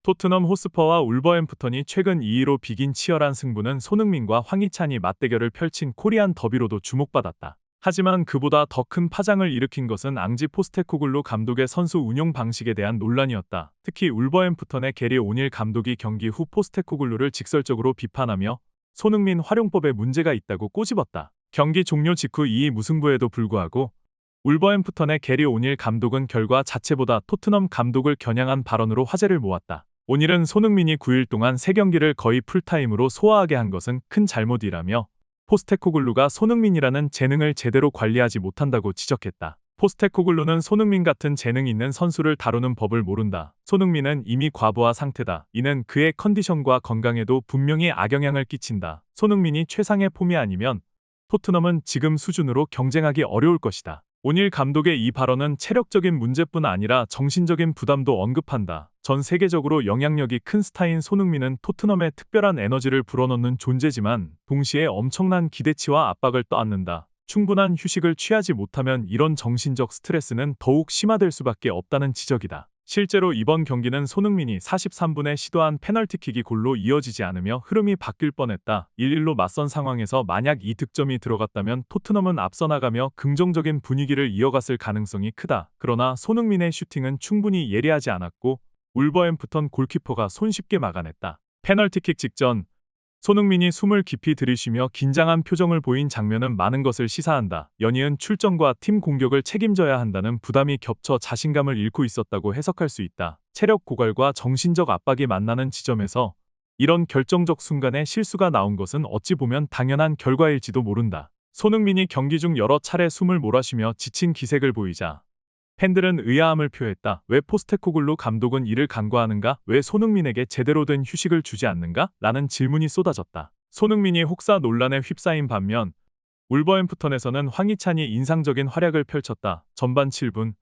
토트넘 호스퍼와 울버햄프턴이 최근 2위로 비긴 치열한 승부는 손흥민과 황희찬이 맞대결을 펼친 코리안 더비로도 주목받았다. 하지만 그보다 더 큰 파장을 일으킨 것은 앙지 포스테코글루 감독의 선수 운용 방식에 대한 논란이었다. 특히 울버햄프턴의 게리 오닐 감독이 경기 후 포스테코글루를 직설적으로 비판하며 손흥민 활용법에 문제가 있다고 꼬집었다. 경기 종료 직후 2위 무승부에도 불구하고 울버햄프턴의 게리 오닐 감독은 결과 자체보다 토트넘 감독을 겨냥한 발언으로 화제를 모았다. 오닐은 손흥민이 9일 동안 3경기를 거의 풀타임으로 소화하게 한 것은 큰 잘못이라며 포스테코글루가 손흥민이라는 재능을 제대로 관리하지 못한다고 지적했다. 포스테코글루는 손흥민 같은 재능 있는 선수를 다루는 법을 모른다. 손흥민은 이미 과부하 상태다. 이는 그의 컨디션과 건강에도 분명히 악영향을 끼친다. 손흥민이 최상의 폼이 아니면 토트넘은 지금 수준으로 경쟁하기 어려울 것이다. 오닐 감독의 이 발언은 체력적인 문제뿐 아니라 정신적인 부담도 언급한다. 전 세계적으로 영향력이 큰 스타인 손흥민은 토트넘에 특별한 에너지를 불어넣는 존재지만 동시에 엄청난 기대치와 압박을 떠안는다. 충분한 휴식을 취하지 못하면 이런 정신적 스트레스는 더욱 심화될 수밖에 없다는 지적이다. 실제로 이번 경기는 손흥민이 43분에 시도한 페널티킥이 골로 이어지지 않으며 흐름이 바뀔 뻔했다. 1-1로 맞선 상황에서 만약 이 득점이 들어갔다면 토트넘은 앞서 나가며 긍정적인 분위기를 이어갔을 가능성이 크다. 그러나 손흥민의 슈팅은 충분히 예리하지 않았고 울버햄프턴 골키퍼가 손쉽게 막아냈다. 페널티킥 직전 손흥민이 숨을 깊이 들이쉬며 긴장한 표정을 보인 장면은 많은 것을 시사한다. 연이은 출전과 팀 공격을 책임져야 한다는 부담이 겹쳐 자신감을 잃고 있었다고 해석할 수 있다. 체력 고갈과 정신적 압박이 만나는 지점에서 이런 결정적 순간에 실수가 나온 것은 어찌 보면 당연한 결과일지도 모른다. 손흥민이 경기 중 여러 차례 숨을 몰아쉬며 지친 기색을 보이자 팬들은 의아함을 표했다. 왜 포스테코글루 감독은 이를 간과하는가? 왜 손흥민에게 제대로 된 휴식을 주지 않는가? 라는 질문이 쏟아졌다. 손흥민이 혹사 논란에 휩싸인 반면 울버햄프턴에서는 황희찬이 인상적인 활약을 펼쳤다. 전반 7분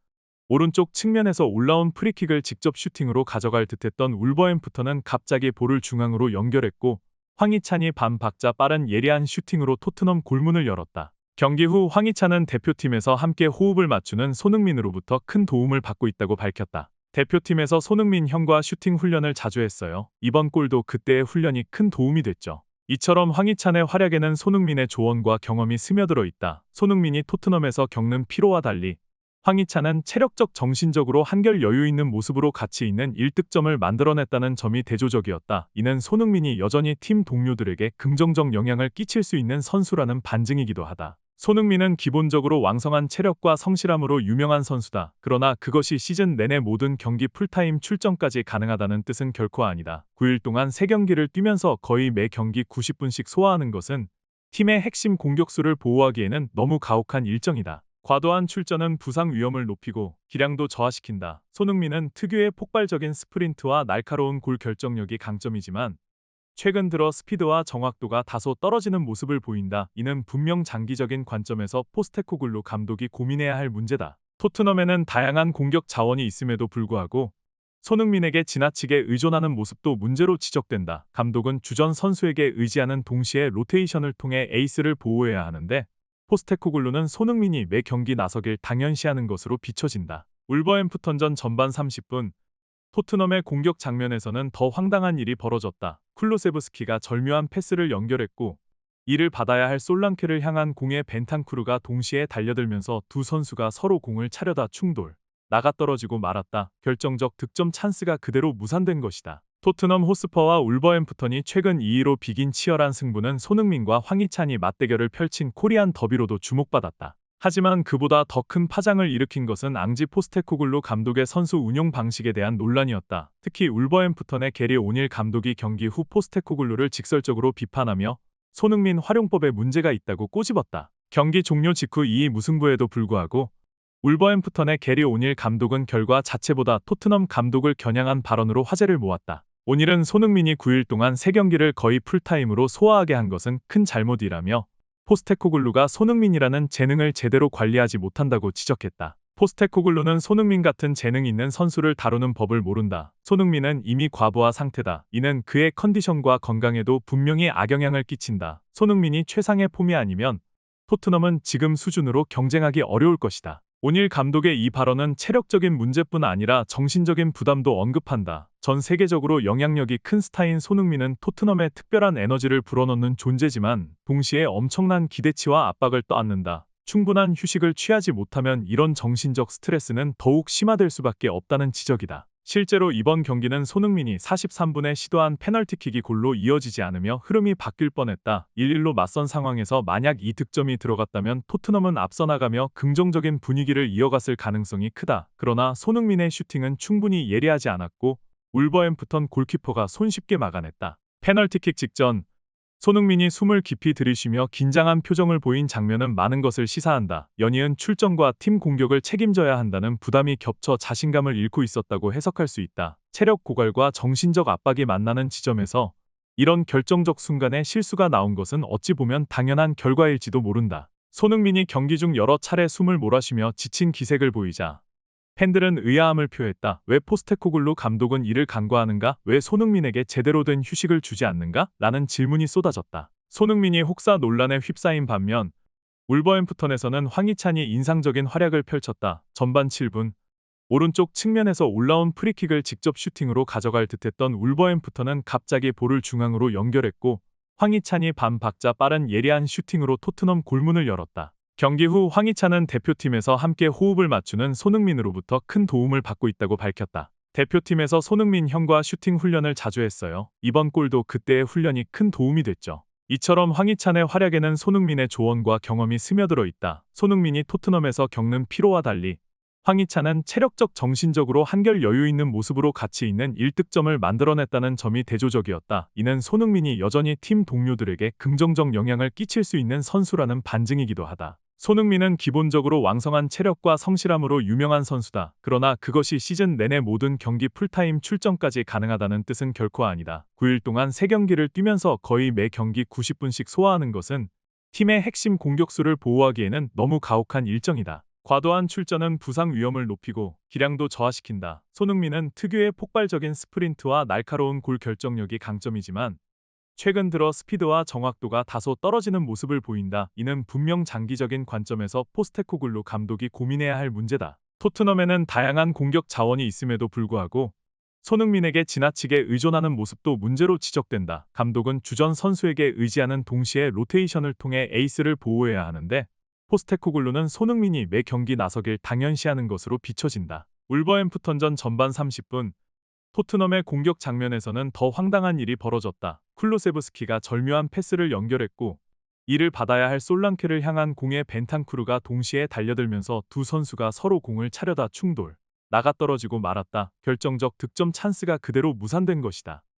오른쪽 측면에서 올라온 프리킥을 직접 슈팅으로 가져갈 듯했던 울버햄프턴은 갑자기 볼을 중앙으로 연결했고 황희찬이 반박자 빠른 예리한 슈팅으로 토트넘 골문을 열었다. 경기 후 황희찬은 대표팀에서 함께 호흡을 맞추는 손흥민으로부터 큰 도움을 받고 있다고 밝혔다. 대표팀에서 손흥민 형과 슈팅 훈련을 자주 했어요. 이번 골도 그때의 훈련이 큰 도움이 됐죠. 이처럼 황희찬의 활약에는 손흥민의 조언과 경험이 스며들어 있다. 손흥민이 토트넘에서 겪는 피로와 달리 황희찬은 체력적 정신적으로 한결 여유 있는 모습으로 가치 있는 1득점을 만들어냈다는 점이 대조적이었다. 이는 손흥민이 여전히 팀 동료들에게 긍정적 영향을 끼칠 수 있는 선수라는 반증이기도 하다. 손흥민은 기본적으로 왕성한 체력과 성실함으로 유명한 선수다. 그러나 그것이 시즌 내내 모든 경기 풀타임 출전까지 가능하다는 뜻은 결코 아니다. 9일 동안 3경기를 뛰면서 거의 매 경기 90분씩 소화하는 것은 팀의 핵심 공격수를 보호하기에는 너무 가혹한 일정이다. 과도한 출전은 부상 위험을 높이고 기량도 저하시킨다. 손흥민은 특유의 폭발적인 스프린트와 날카로운 골 결정력이 강점이지만 최근 들어 스피드와 정확도가 다소 떨어지는 모습을 보인다. 이는 분명 장기적인 관점에서 포스테코글루 감독이 고민해야 할 문제다. 토트넘에는 다양한 공격 자원이 있음에도 불구하고 손흥민에게 지나치게 의존하는 모습도 문제로 지적된다. 감독은 주전 선수에게 의지하는 동시에 로테이션을 통해 에이스를 보호해야 하는데 포스테코글루는 손흥민이 매 경기 나서길 당연시하는 것으로 비춰진다. 울버햄프턴전 전반 30분 토트넘의 공격 장면에서는 더 황당한 일이 벌어졌다. 쿨루세브스키가 절묘한 패스를 연결했고 이를 받아야 할 솔랑케를 향한 공에 벤탄쿠르가 동시에 달려들면서 두 선수가 서로 공을 차려다 충돌. 나가떨어지고 말았다. 결정적 득점 찬스가 그대로 무산된 것이다. 토트넘 호스퍼와 울버햄프턴이 최근 2위로 비긴 치열한 승부는 손흥민과 황희찬이 맞대결을 펼친 코리안 더비로도 주목받았다. 하지만 그보다 더 큰 파장을 일으킨 것은 앙지 포스테코글루 감독의 선수 운용 방식에 대한 논란이었다. 특히 울버햄프턴의 게리 오닐 감독이 경기 후 포스테코글루를 직설적으로 비판하며 손흥민 활용법에 문제가 있다고 꼬집었다. 경기 종료 직후 2위 무승부에도 불구하고 울버햄프턴의 게리 오닐 감독은 결과 자체보다 토트넘 감독을 겨냥한 발언으로 화제를 모았다. 오닐은 손흥민이 9일 동안 3경기를 거의 풀타임으로 소화하게 한 것은 큰 잘못이라며 포스테코글루가 손흥민이라는 재능을 제대로 관리하지 못한다고 지적했다. 포스테코글루는 손흥민 같은 재능 있는 선수를 다루는 법을 모른다. 손흥민은 이미 과부하 상태다. 이는 그의 컨디션과 건강에도 분명히 악영향을 끼친다. 손흥민이 최상의 폼이 아니면 토트넘은 지금 수준으로 경쟁하기 어려울 것이다. 오닐 감독의 이 발언은 체력적인 문제뿐 아니라 정신적인 부담도 언급한다. 전 세계적으로 영향력이 큰 스타인 손흥민은 토트넘에 특별한 에너지를 불어넣는 존재지만 동시에 엄청난 기대치와 압박을 떠안는다. 충분한 휴식을 취하지 못하면 이런 정신적 스트레스는 더욱 심화될 수밖에 없다는 지적이다. 실제로 이번 경기는 손흥민이 43분에 시도한 페널티킥이 골로 이어지지 않으며 흐름이 바뀔 뻔했다. 1-1로 맞선 상황에서 만약 이 득점이 들어갔다면 토트넘은 앞서 나가며 긍정적인 분위기를 이어갔을 가능성이 크다. 그러나 손흥민의 슈팅은 충분히 예리하지 않았고 울버햄프턴 골키퍼가 손쉽게 막아냈다. 페널티킥 직전 손흥민이 숨을 깊이 들이쉬며 긴장한 표정을 보인 장면은 많은 것을 시사한다. 연이은 출전과 팀 공격을 책임져야 한다는 부담이 겹쳐 자신감을 잃고 있었다고 해석할 수 있다. 체력 고갈과 정신적 압박이 만나는 지점에서 이런 결정적 순간에 실수가 나온 것은 어찌 보면 당연한 결과일지도 모른다. 손흥민이 경기 중 여러 차례 숨을 몰아쉬며 지친 기색을 보이자 팬들은 의아함을 표했다. 왜 포스테코글루 감독은 이를 간과하는가? 왜 손흥민에게 제대로 된 휴식을 주지 않는가? 라는 질문이 쏟아졌다. 손흥민이 혹사 논란에 휩싸인 반면 울버햄프턴에서는 황희찬이 인상적인 활약을 펼쳤다. 전반 7분 오른쪽 측면에서 올라온 프리킥을 직접 슈팅으로 가져갈 듯했던 울버햄프턴은 갑자기 볼을 중앙으로 연결했고 황희찬이 반박자 빠른 예리한 슈팅으로 토트넘 골문을 열었다. 경기 후 황희찬은 대표팀에서 함께 호흡을 맞추는 손흥민으로부터 큰 도움을 받고 있다고 밝혔다. 대표팀에서 손흥민 형과 슈팅 훈련을 자주 했어요. 이번 골도 그때의 훈련이 큰 도움이 됐죠. 이처럼 황희찬의 활약에는 손흥민의 조언과 경험이 스며들어 있다. 손흥민이 토트넘에서 겪는 피로와 달리 황희찬은 체력적 정신적으로 한결 여유 있는 모습으로 가치 있는 1득점을 만들어냈다는 점이 대조적이었다. 이는 손흥민이 여전히 팀 동료들에게 긍정적 영향을 끼칠 수 있는 선수라는 반증이기도 하다. 손흥민은 기본적으로 왕성한 체력과 성실함으로 유명한 선수다. 그러나 그것이 시즌 내내 모든 경기 풀타임 출전까지 가능하다는 뜻은 결코 아니다. 9일 동안 3경기를 뛰면서 거의 매 경기 90분씩 소화하는 것은 팀의 핵심 공격수를 보호하기에는 너무 가혹한 일정이다. 과도한 출전은 부상 위험을 높이고 기량도 저하시킨다. 손흥민은 특유의 폭발적인 스프린트와 날카로운 골 결정력이 강점이지만 최근 들어 스피드와 정확도가 다소 떨어지는 모습을 보인다. 이는 분명 장기적인 관점에서 포스테코글루 감독이 고민해야 할 문제다. 토트넘에는 다양한 공격 자원이 있음에도 불구하고 손흥민에게 지나치게 의존하는 모습도 문제로 지적된다. 감독은 주전 선수에게 의지하는 동시에 로테이션을 통해 에이스를 보호해야 하는데 포스테코글루는 손흥민이 매 경기 나서길 당연시하는 것으로 비춰진다. 울버햄프턴전 전반 30분 토트넘의 공격 장면에서는 더 황당한 일이 벌어졌다. 쿨루세브스키가 절묘한 패스를 연결했고 이를 받아야 할 솔랑케를 향한 공에 벤탄쿠르가 동시에 달려들면서 두 선수가 서로 공을 차려다 충돌. 나가 떨어지고 말았다. 결정적 득점 찬스가 그대로 무산된 것이다.